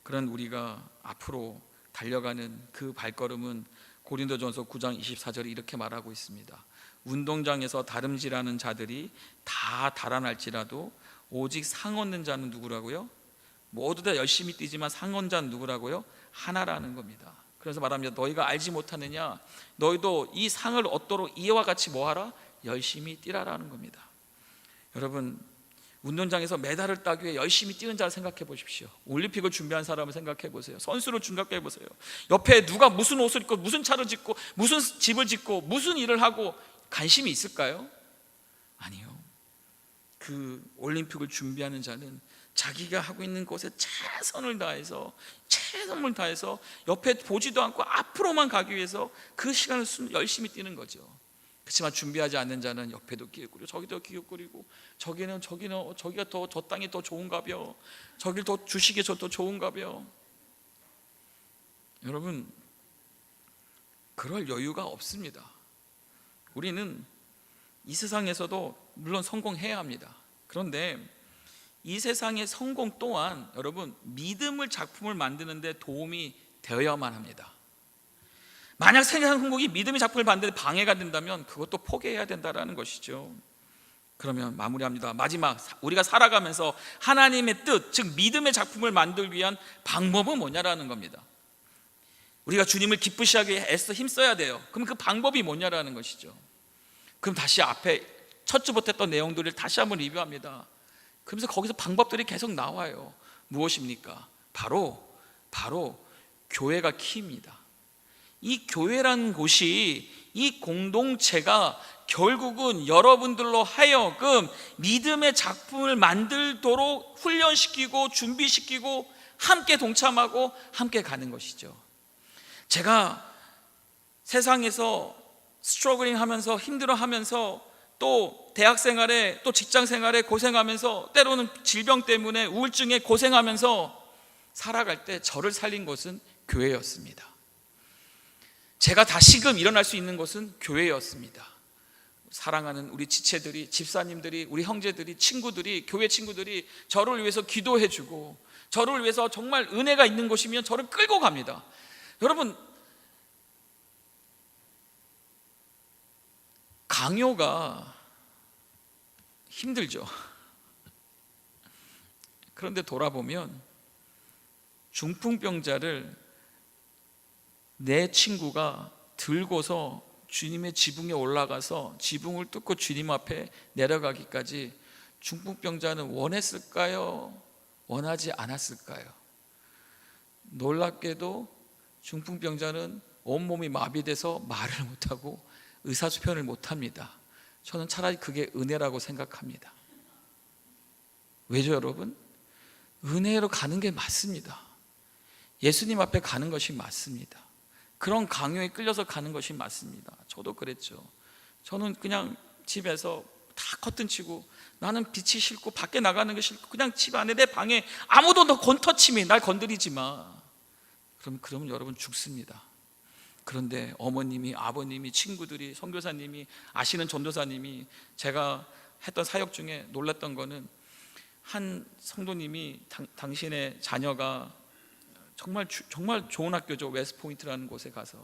그런 우리가 앞으로 달려가는 그 발걸음은 고린도전서 9장 24절에 이렇게 말하고 있습니다. 운동장에서 다름질하는 자들이 다 달아날지라도 오직 상 얻는 자는 누구라고요? 모두 다 열심히 뛰지만 상 얻는 자는 누구라고요? 하나라는 겁니다. 그래서 말합니다. 너희가 알지 못하느냐? 너희도 이 상을 얻도록 이와 같이 뭐하라? 열심히 뛰라라는 겁니다. 여러분, 운동장에서 메달을 따기 위해 열심히 뛰는 자를 생각해 보십시오. 올림픽을 준비한 사람을 생각해 보세요. 선수를 생각해 보세요. 옆에 누가 무슨 옷을 입고 무슨 차를 짓고 무슨 집을 짓고 무슨 일을 하고 관심이 있을까요? 아니요. 그 올림픽을 준비하는 자는 자기가 하고 있는 곳에 최선을 다해서 옆에 보지도 않고 앞으로만 가기 위해서 그 시간을 열심히 뛰는 거죠. 그렇지만 준비하지 않는 자는 옆에도 기웃거리고 저기도 기웃거리고 저기가 더 저 땅이 더 좋은가벼, 저길 더 주식이 더 좋은가벼. 여러분, 그럴 여유가 없습니다. 우리는 이 세상에서도 물론 성공해야 합니다. 그런데 이 세상의 성공 또한 여러분 믿음을 작품을 만드는 데 도움이 되어야만 합니다. 만약 세상 성공이 믿음의 작품을 만드는 데 방해가 된다면 그것도 포기해야 된다는 것이죠. 그러면 마무리합니다. 마지막, 우리가 살아가면서 하나님의 뜻, 즉 믿음의 작품을 만들기 위한 방법은 뭐냐라는 겁니다. 우리가 주님을 기쁘시하게 애써 힘써야 돼요. 그럼 그 방법이 뭐냐라는 것이죠. 그럼 다시 앞에 첫 주부터 했던 내용들을 다시 한번 리뷰합니다. 그러면서 거기서 방법들이 계속 나와요. 무엇입니까? 바로 교회가 키입니다. 이 교회라는 곳이, 이 공동체가 결국은 여러분들로 하여금 믿음의 작품을 만들도록 훈련시키고 준비시키고 함께 동참하고 함께 가는 것이죠. 제가 세상에서 스트러글링 하면서 힘들어하면서 또 대학생활에 또 직장생활에 고생하면서 때로는 질병 때문에 우울증에 고생하면서 살아갈 때 저를 살린 것은 교회였습니다. 제가 다시금 일어날 수 있는 것은 교회였습니다. 사랑하는 우리 지체들이, 집사님들이, 우리 형제들이, 친구들이, 교회 친구들이 저를 위해서 기도해주고 저를 위해서 정말 은혜가 있는 곳이면 저를 끌고 갑니다. 여러분, 강요가 힘들죠. 그런데 돌아보면 중풍병자를 내 친구가 들고서 주님의 지붕에 올라가서 지붕을 뚫고 주님 앞에 내려가기까지 중풍병자는 원했을까요? 원하지 않았을까요? 놀랍게도 중풍병자는 온몸이 마비돼서 말을 못하고 의사소견을 못합니다. 저는 차라리 그게 은혜라고 생각합니다. 왜죠, 여러분? 은혜로 가는 게 맞습니다. 예수님 앞에 가는 것이 맞습니다. 그런 강요에 끌려서 가는 것이 맞습니다. 저도 그랬죠. 저는 그냥 집에서 다 커튼 치고 나는 빛이 싫고 밖에 나가는 게 싫고 그냥 집 안에 내 방에 아무도 너 건터치미 날 건드리지 마. 그러면 여러분 죽습니다. 그런데 어머님이, 아버님이, 친구들이, 선교사님이, 아시는 전도사님이, 제가 했던 사역 중에 놀랐던 거는 한 성도님이 당신의 자녀가 정말 좋은 학교죠. 웨스트포인트라는 곳에 가서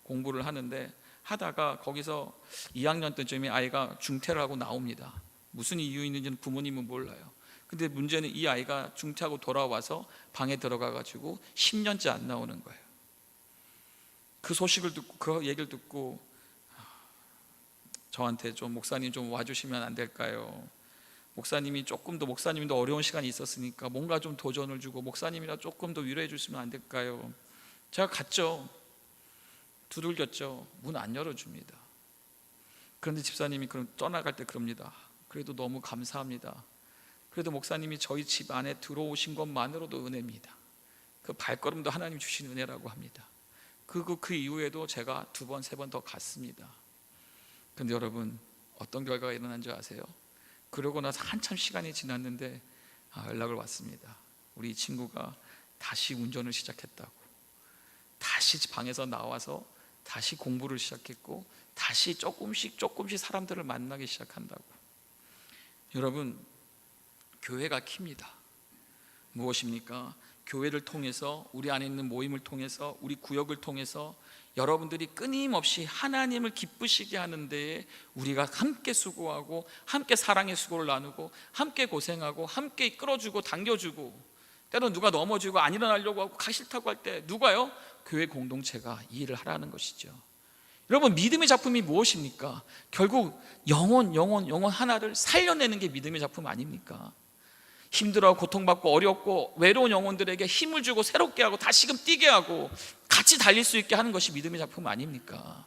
공부를 하는데 하다가 거기서 2학년 때쯤에 아이가 중퇴를 하고 나옵니다. 무슨 이유 있는지는 부모님은 몰라요. 근데 문제는 이 아이가 중퇴하고 돌아와서 방에 들어가 가지고 10년째 안 나오는 거예요. 그 소식을 듣고, 그 얘기를 듣고 저한테 좀 목사님 좀 와주시면 안 될까요? 목사님도 어려운 시간이 있었으니까 뭔가 좀 도전을 주고 목사님이라 조금 더 위로해 주시면 안 될까요? 제가 갔죠. 두들겼죠. 문 안 열어줍니다. 그런데 집사님이 그럼 떠나갈 때 그럽니다. 그래도 너무 감사합니다. 그래도 목사님이 저희 집 안에 들어오신 것만으로도 은혜입니다. 그 발걸음도 하나님 주신 은혜라고 합니다. 그 이후에도 제가 2번, 3번 더 갔습니다. 그런데 여러분, 어떤 결과가 일어난 줄 아세요? 그러고 나서 한참 시간이 지났는데 연락을 왔습니다. 우리 친구가 다시 운전을 시작했다고, 다시 방에서 나와서 다시 공부를 시작했고 다시 조금씩 사람들을 만나기 시작한다고. 여러분, 교회가 킵니다. 무엇입니까? 교회를 통해서, 우리 안에 있는 모임을 통해서, 우리 구역을 통해서 여러분들이 끊임없이 하나님을 기쁘시게 하는 데에 우리가 함께 수고하고, 함께 사랑의 수고를 나누고, 함께 고생하고, 함께 이끌어주고 당겨주고, 때로는 누가 넘어지고 안 일어나려고 하고 가기 싫다고 할 때 누가요? 교회 공동체가 이 일을 하라는 것이죠. 여러분, 믿음의 작품이 무엇입니까? 결국 영혼 하나를 살려내는 게 믿음의 작품 아닙니까? 힘들어 고통받고 어렵고 외로운 영혼들에게 힘을 주고 새롭게 하고 다시금 뛰게 하고 같이 달릴 수 있게 하는 것이 믿음의 작품 아닙니까?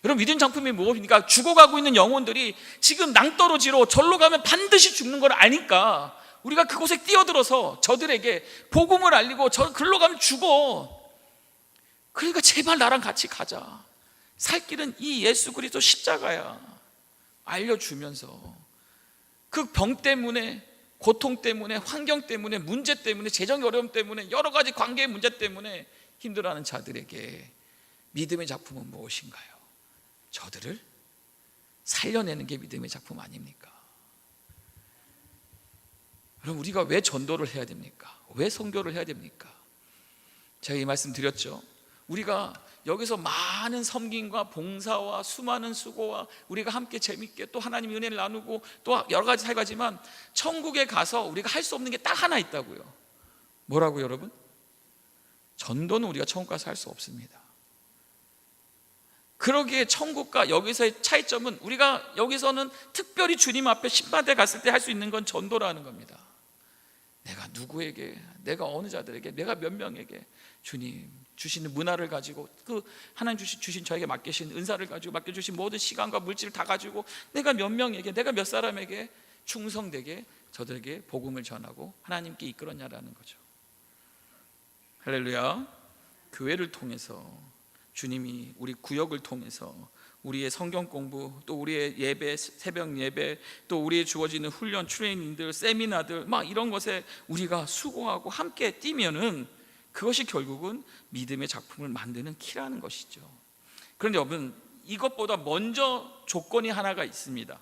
여러분, 믿음의 작품이 무엇입니까? 죽어가고 있는 영혼들이 지금 낭떠러지로 절로 가면 반드시 죽는 걸 아니까 우리가 그곳에 뛰어들어서 저들에게 복음을 알리고, 저 글로 가면 죽어, 그러니까 제발 나랑 같이 가자, 살 길은 이 예수 그리스도 십자가야, 알려주면서 그 병 때문에, 고통 때문에, 환경 때문에, 문제 때문에, 재정 어려움 때문에, 여러 가지 관계의 문제 때문에 힘들어하는 자들에게 믿음의 작품은 무엇인가요? 저들을 살려내는 게 믿음의 작품 아닙니까? 그럼 우리가 왜 전도를 해야 됩니까? 왜 선교를 해야 됩니까? 제가 이 말씀 드렸죠. 우리가 여기서 많은 섬김과 봉사와 수많은 수고와 우리가 함께 재밌게 또 하나님의 은혜를 나누고 또 여러 가지 살가지만 천국에 가서 우리가 할 수 없는 게 딱 하나 있다고요. 뭐라고요, 여러분? 전도는 우리가 천국 가서 할 수 없습니다. 그러기에 천국과 여기서의 차이점은, 우리가 여기서는 특별히 주님 앞에 심판대 갔을 때 할 수 있는 건 전도라는 겁니다. 내가 누구에게, 내가 어느 자들에게, 내가 몇 명에게 주님 주시는 문화를 가지고, 그 하나님 주신 저에게 맡기신 은사를 가지고, 맡겨주신 모든 시간과 물질을 다 가지고 내가 몇 명에게, 내가 몇 사람에게 충성되게 저들에게 복음을 전하고 하나님께 이끌었냐라는 거죠. 할렐루야. 교회를 통해서 주님이 우리 구역을 통해서 우리의 성경 공부, 또 우리의 예배, 새벽 예배, 또 우리의 주어지는 훈련, 트레이닝들, 세미나들 막 이런 것에 우리가 수고하고 함께 뛰면은 그것이 결국은 믿음의 작품을 만드는 키라는 것이죠. 그런데 여러분, 이것보다 먼저 조건이 하나가 있습니다.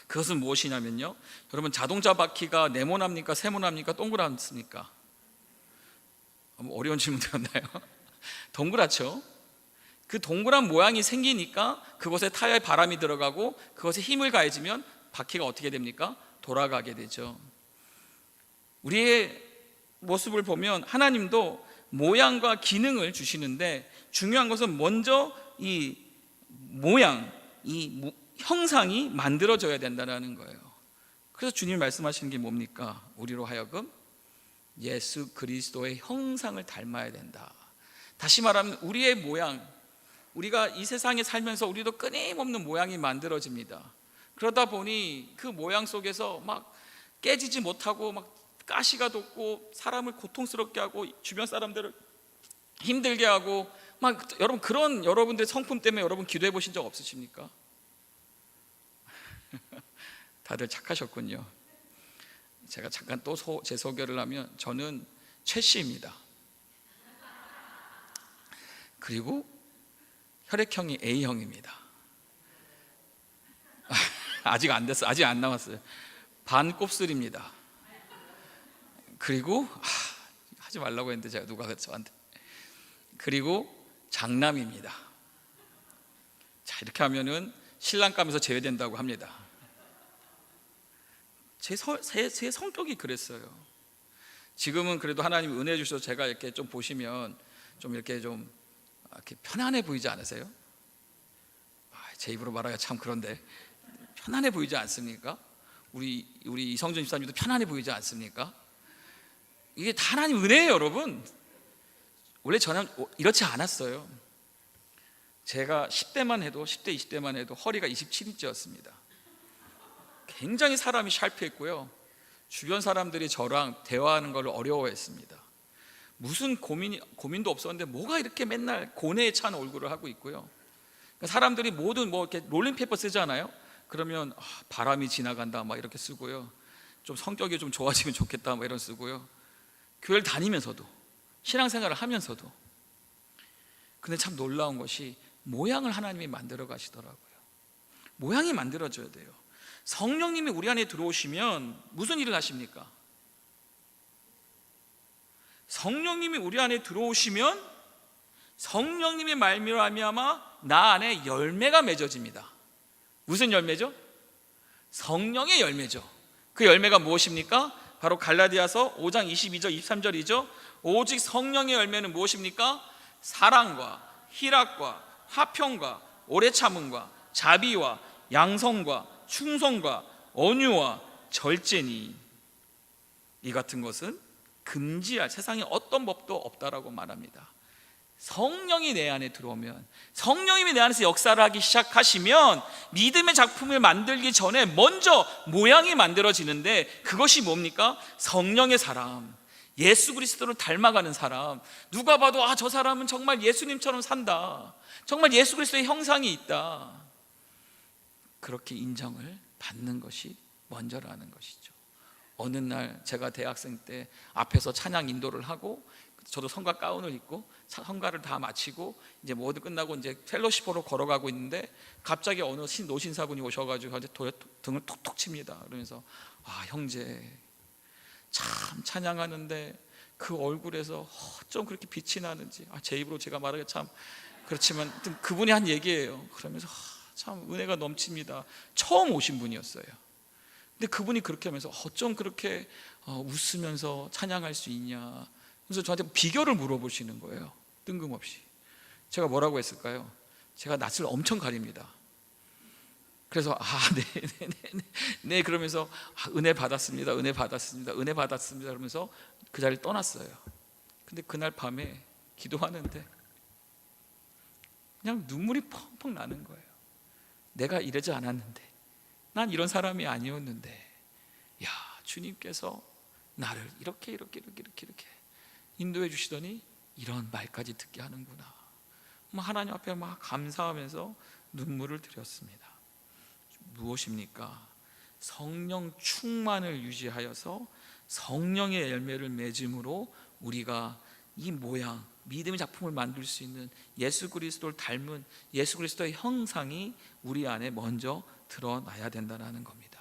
그것은 무엇이냐면요, 여러분, 자동차 바퀴가 네모납니까, 세모납니까, 동그랗습니까? 어려운 질문 드렸나요? 동그랗죠. 그 동그란 모양이 생기니까 그것에 타이어에 바람이 들어가고 그것에 힘을 가해지면 바퀴가 어떻게 됩니까? 돌아가게 되죠. 우리의 모습을 보면 하나님도 모양과 기능을 주시는데, 중요한 것은 먼저 이 모양, 이 형상이 만들어져야 된다는 거예요. 그래서 주님이 말씀하시는 게 뭡니까? 우리로 하여금 예수 그리스도의 형상을 닮아야 된다. 다시 말하면 우리의 모양, 우리가 이 세상에 살면서 우리도 끊임없는 모양이 만들어집니다. 그러다 보니 그 모양 속에서 막 깨지지 못하고 막 가시가 돋고 사람을 고통스럽게 하고 주변 사람들을 힘들게 하고 막, 여러분, 그런 여러분들의 성품 때문에 여러분 기도해 보신 적 없으십니까? 다들 착하셨군요. 제가 잠깐 또 제 소개를 하면, 저는 최 씨입니다. 그리고 혈액형이 A형입니다. 아직 안 됐어요. 아직 안 나왔어요. 반 곱슬입니다. 그리고 하지 말라고 했는데 제가 누가 저한테, 그리고 장남입니다. 자, 이렇게 하면은 신랑감에서 제외된다고 합니다. 제 성격이 그랬어요. 지금은 그래도 하나님이 은혜 주셔서 제가 이렇게 좀 보시면 좀 이렇게 편안해 보이지 않으세요? 제 입으로 말하기가 참 그런데 편안해 보이지 않습니까? 우리 이성준 집사님도 편안해 보이지 않습니까? 이게 다 하나님 은혜예요, 여러분. 원래 저는 이렇지 않았어요. 제가 10대, 20대만 해도 허리가 27인치였습니다. 굉장히 사람이 샬프했고요, 주변 사람들이 저랑 대화하는 걸 어려워했습니다. 무슨 고민도 없었는데 뭐가 이렇게 맨날 고뇌에 찬 얼굴을 하고 있고요. 사람들이 모든 이렇게 롤링페이퍼 쓰잖아요. 그러면 바람이 지나간다 막 이렇게 쓰고요, 좀 성격이 좀 좋아지면 좋겠다 막 이런 쓰고요, 교회를 다니면서도, 신앙생활을 하면서도. 근데 참 놀라운 것이 모양을 하나님이 만들어 가시더라고요. 모양이 만들어져야 돼요. 성령님이 우리 안에 들어오시면 무슨 일을 하십니까? 성령님이 우리 안에 들어오시면 성령님의 말미암아 나 안에 열매가 맺어집니다. 무슨 열매죠? 성령의 열매죠. 그 열매가 무엇입니까? 바로 갈라디아서 5장 22절 23절이죠. 오직 성령의 열매는 무엇입니까? 사랑과 희락과 화평과 오래 참음과 자비와 양성과 충성과 온유와 절제니 이 같은 것은 금지할 세상에 어떤 법도 없다라고 말합니다. 성령이 내 안에 들어오면, 성령님이 내 안에서 역사를 하기 시작하시면 믿음의 작품을 만들기 전에 먼저 모양이 만들어지는데, 그것이 뭡니까? 성령의 사람, 예수 그리스도를 닮아가는 사람. 누가 봐도 저 사람은 정말 예수님처럼 산다, 정말 예수 그리스도의 형상이 있다, 그렇게 인정을 받는 것이 먼저라는 것이죠. 어느 날 제가 대학생 때 앞에서 찬양 인도를 하고, 저도 성가 가운을 입고 성가를 다 마치고 이제 모두 끝나고 이제 펠로시포로 걸어가고 있는데, 갑자기 어느 노신사분이 오셔가지고 등을 톡톡 칩니다. 그러면서 형제, 참 찬양하는데 그 얼굴에서 어쩜 그렇게 빛이 나는지. 제 입으로 제가 말하기 참 그렇지만 그분이 한 얘기예요. 그러면서 참 은혜가 넘칩니다. 처음 오신 분이었어요. 근데 그분이 그렇게 하면서 어쩜 그렇게 웃으면서 찬양할 수 있냐, 그래서 저한테 비결을 물어보시는 거예요. 뜬금없이. 제가 뭐라고 했을까요? 제가 낯을 엄청 가립니다. 그래서 네 그러면서 은혜 받았습니다, 은혜 받았습니다, 은혜 받았습니다 그러면서 그 자리를 떠났어요. 근데 그날 밤에 기도하는데 그냥 눈물이 펑펑 나는 거예요. 내가 이러지 않았는데, 난 이런 사람이 아니었는데, 주님께서 나를 이렇게 인도해 주시더니 이런 말까지 듣게 하는구나. 하나님 앞에 막 감사하면서 눈물을 드렸습니다. 무엇입니까? 성령 충만을 유지하여서 성령의 열매를 맺음으로 우리가 이 모양, 믿음의 작품을 만들 수 있는 예수 그리스도를 닮은 예수 그리스도의 형상이 우리 안에 먼저 드러나야 된다는 겁니다.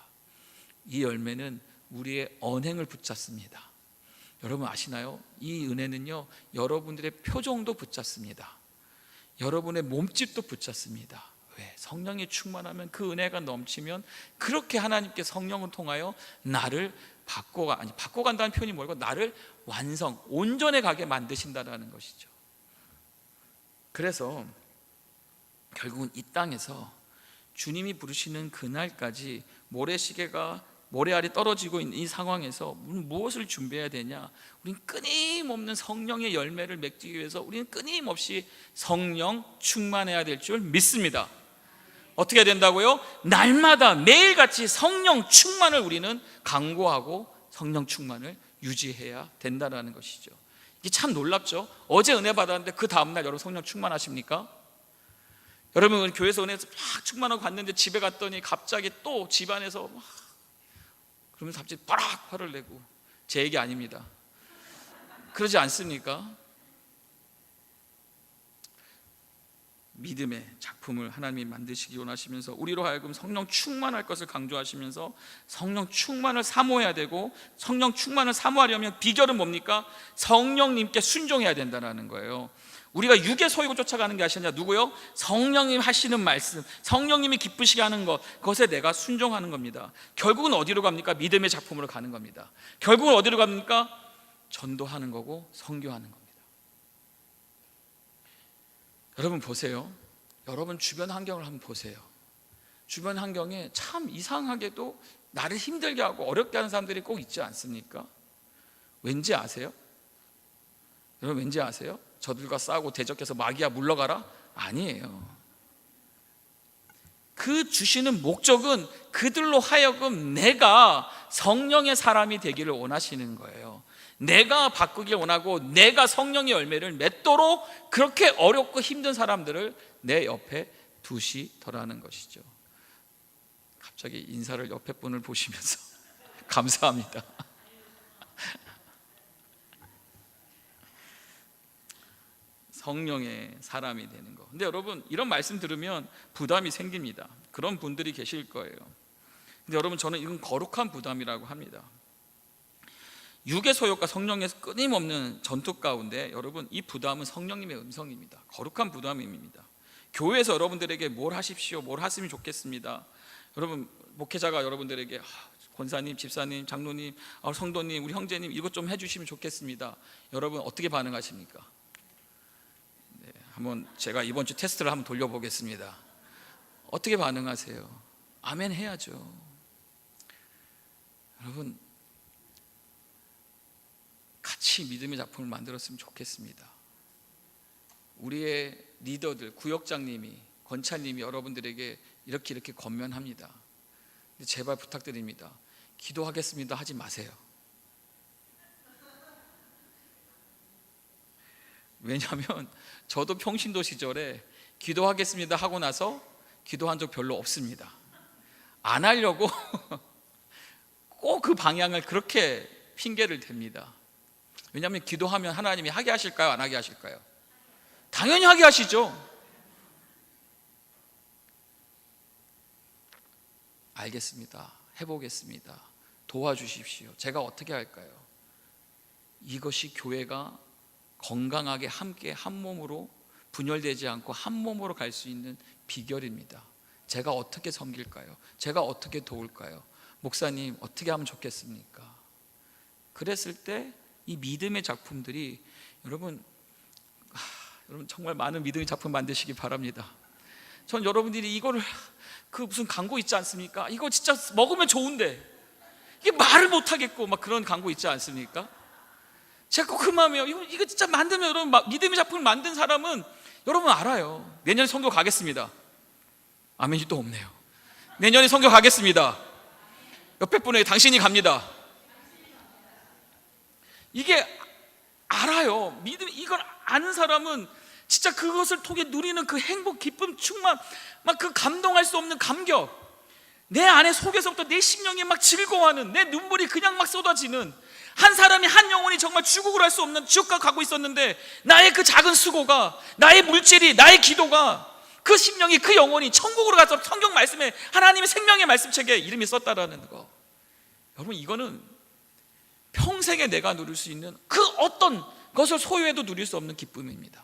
이 열매는 우리의 언행을 붙잡습니다. 여러분 아시나요? 이 은혜는요, 여러분들의 표정도 붙잡습니다. 여러분의 몸짓도 붙잡습니다. 왜? 성령이 충만하면, 그 은혜가 넘치면 그렇게 하나님께 성령을 통하여 나를 바꿔간다는 표현이 뭐고, 나를 완성, 온전해 가게 만드신다는 것이죠. 그래서 결국은 이 땅에서 주님이 부르시는 그날까지 모래알이 떨어지고 있는 이 상황에서 우리는 무엇을 준비해야 되냐? 우리는 끊임없는 성령의 열매를 맺기 위해서 우리는 끊임없이 성령 충만해야 될 줄 믿습니다. 어떻게 해야 된다고요? 날마다 매일같이 성령 충만을 우리는 강구하고 성령 충만을 유지해야 된다는 것이죠. 이게 참 놀랍죠? 어제 은혜 받았는데 그 다음날 여러분 성령 충만하십니까? 여러분 교회에서 은혜 막 충만하고 갔는데 집에 갔더니 갑자기 또 집안에서 그러면서 갑자기 빠락 화를 내고, 제 얘기 아닙니다. 그러지 않습니까? 믿음의 작품을 하나님이 만드시기 원하시면서 우리로 하여금 성령 충만할 것을 강조하시면서 성령 충만을 사모해야 되고, 성령 충만을 사모하려면 비결은 뭡니까? 성령님께 순종해야 된다는 거예요. 우리가 육의 소욕을 쫓아가는 게 아시냐? 누구요? 성령님 하시는 말씀, 성령님이 기쁘시게 하는 것, 그것에 내가 순종하는 겁니다. 결국은 어디로 갑니까? 믿음의 작품으로 가는 겁니다. 결국은 어디로 갑니까? 전도하는 거고 선교하는 겁니다. 여러분 보세요. 여러분 주변 환경을 한번 보세요. 주변 환경에 참 이상하게도 나를 힘들게 하고 어렵게 하는 사람들이 꼭 있지 않습니까? 왠지 아세요? 여러분 왠지 아세요? 저들과 싸우고 대적해서 마귀야 물러가라? 아니에요. 그 주시는 목적은 그들로 하여금 내가 성령의 사람이 되기를 원하시는 거예요. 내가 바꾸길 원하고 내가 성령의 열매를 맺도록 그렇게 어렵고 힘든 사람들을 내 옆에 두시더라는 것이죠. 갑자기 인사를 옆에 분을 보시면서 감사합니다. 성령의 사람이 되는 거. 근데 여러분 이런 말씀 들으면 부담이 생깁니다. 그런 분들이 계실 거예요. 근데 여러분, 저는 이건 거룩한 부담이라고 합니다. 육의 소욕과 성령의 끊임없는 전투 가운데 여러분, 이 부담은 성령님의 음성입니다. 거룩한 부담입니다. 교회에서 여러분들에게 뭘 하십시오, 뭘 하시면 좋겠습니다. 여러분, 목회자가 여러분들에게 권사님, 집사님, 장로님, 성도님, 우리 형제님 이것 좀 해주시면 좋겠습니다. 여러분 어떻게 반응하십니까? 네, 한번 제가 이번 주 테스트를 한번 돌려보겠습니다. 어떻게 반응하세요? 아멘 해야죠. 여러분, 같이 믿음의 작품을 만들었으면 좋겠습니다. 우리의 리더들, 구역장님이, 권차님이 여러분들에게 이렇게 권면합니다. 근데 제발 부탁드립니다. 기도하겠습니다 하지 마세요. 왜냐하면 저도 평신도 시절에 기도하겠습니다 하고 나서 기도한 적 별로 없습니다. 안 하려고 꼭 그 방향을 그렇게 핑계를 댑니다. 왜냐하면 기도하면 하나님이 하게 하실까요, 안 하게 하실까요? 당연히 하게 하시죠. 알겠습니다, 해보겠습니다, 도와주십시오. 제가 어떻게 할까요? 이것이 교회가 건강하게 함께 한 몸으로 분열되지 않고 한 몸으로 갈 수 있는 비결입니다. 제가 어떻게 섬길까요? 제가 어떻게 도울까요? 목사님 어떻게 하면 좋겠습니까? 그랬을 때 이 믿음의 작품들이 여러분 정말 많은 믿음의 작품 만드시기 바랍니다. 전 여러분들이 이거를 그 무슨 광고 있지 않습니까? 이거 진짜 먹으면 좋은데 이게 말을 못하겠고 막 그런 광고 있지 않습니까? 제가 꼭 그 마음이에요. 이거 진짜 만들면 여러분, 믿음의 작품을 만든 사람은 여러분 알아요. 내년에 선교 가겠습니다. 아멘이 또 없네요. 내년에 선교 가겠습니다. 옆에 분에게 당신이 갑니다. 이게 알아요. 믿음, 이걸 아는 사람은 진짜 그것을 통해 누리는 그 행복, 기쁨, 충만, 막 그 감동할 수 없는 감격, 내 안에 속에서부터 내 심령이 막 즐거워하는, 내 눈물이 그냥 막 쏟아지는, 한 사람이, 한 영혼이 정말 주국을 할 수 없는 지옥가 가고 있었는데 나의 그 작은 수고가, 나의 물질이, 나의 기도가, 그 심령이, 그 영혼이 천국으로 가서 성경 말씀에, 하나님의 생명의 말씀책에 이름이 썼다라는 거, 여러분 이거는 평생에 내가 누릴 수 있는 그 어떤 것을 소유해도 누릴 수 없는 기쁨입니다.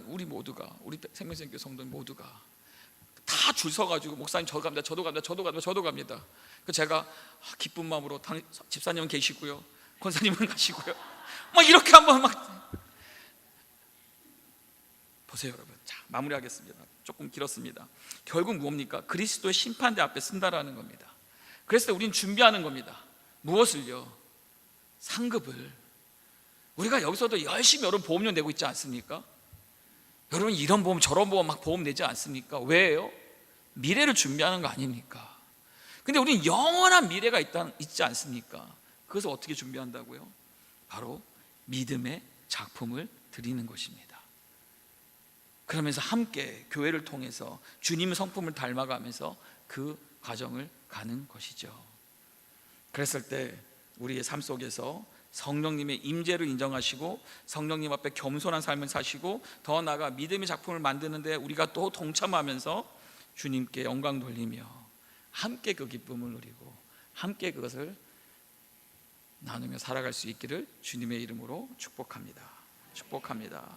우리 모두가, 우리 생명생교 성도님 모두가 다 줄 서가지고 목사님 저 갑니다, 저도 갑니다, 저도 갑니다, 저도 갑니다. 그 제가 기쁜 마음으로 집사님은 계시고요, 권사님은 가시고요, 막 이렇게 한번 막 보세요 여러분. 자, 마무리하겠습니다. 조금 길었습니다. 결국 뭡니까? 그리스도의 심판대 앞에 쓴다라는 겁니다. 그래서 우리는 준비하는 겁니다. 무엇을요? 상급을. 우리가 여기서도 열심히 여러분 보험료 내고 있지 않습니까? 여러분 이런 보험 저런 보험 막 보험 내지 않습니까? 왜요? 미래를 준비하는 거 아닙니까? 근데 우리는 영원한 미래가 있지 않습니까? 그것을 어떻게 준비한다고요? 바로 믿음의 작품을 드리는 것입니다. 그러면서 함께 교회를 통해서 주님의 성품을 닮아가면서 그 과정을 가는 것이죠. 그랬을 때 우리의 삶 속에서 성령님의 임재를 인정하시고 성령님 앞에 겸손한 삶을 사시고 더 나아가 믿음의 작품을 만드는데 우리가 또 동참하면서 주님께 영광 돌리며 함께 그 기쁨을 누리고 함께 그것을 나누며 살아갈 수 있기를 주님의 이름으로 축복합니다. 축복합니다.